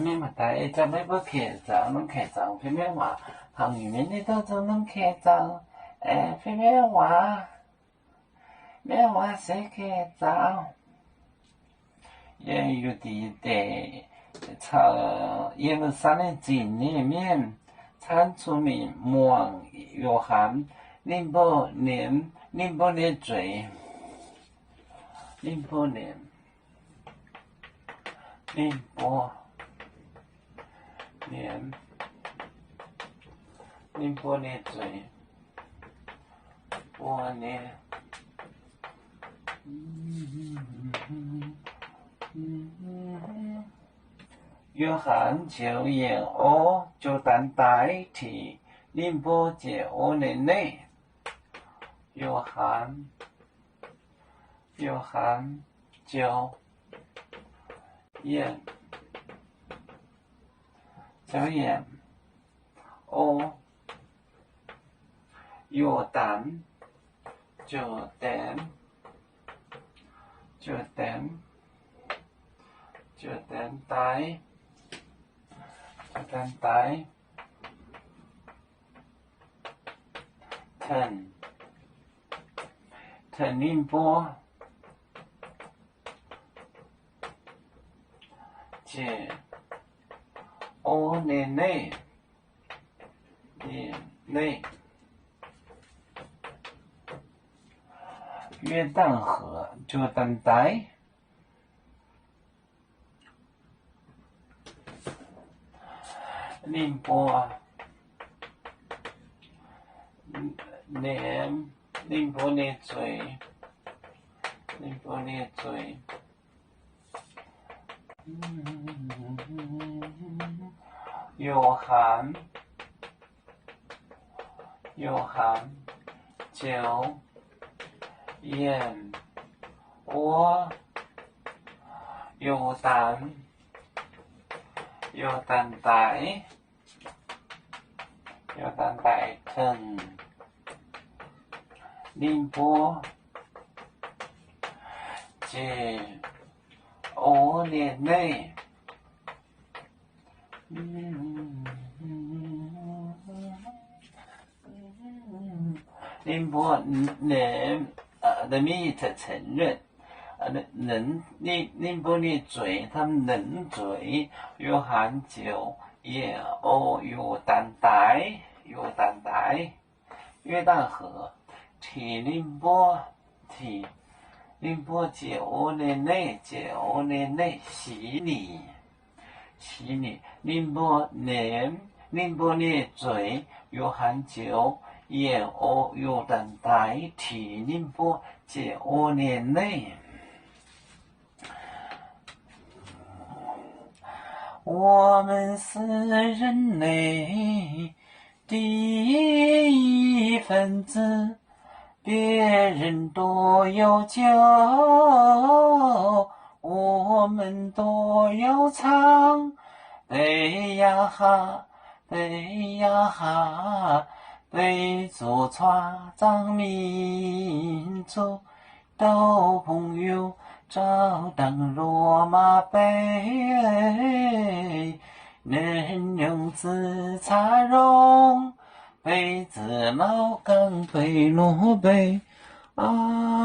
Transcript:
明白大家每个开张能开张，偏偏话行业面的当中能开张，偏偏话谁开张？也有的朝13年前里面，参出名魔王约翰08年罪，08年罪，8年。约翰就言我就当代替08年内，约翰就言我约旦就等待藤宁波这5年内约旦河就等待宁波罪，约翰就言我约旦藤宁波这5年内宁波人民才承认宁波的罪，他们认罪，约翰就言我约旦河替宁波这5年内洗礼，宁波的罪，约翰就言我约旦替宁波这5年内。我们是人类第一分子，别人都有酒，我们都有唱。对呀哈，对做创造民族都朋友。照当罗马杯，能用紫茶溶，杯子老钢杯落杯啊。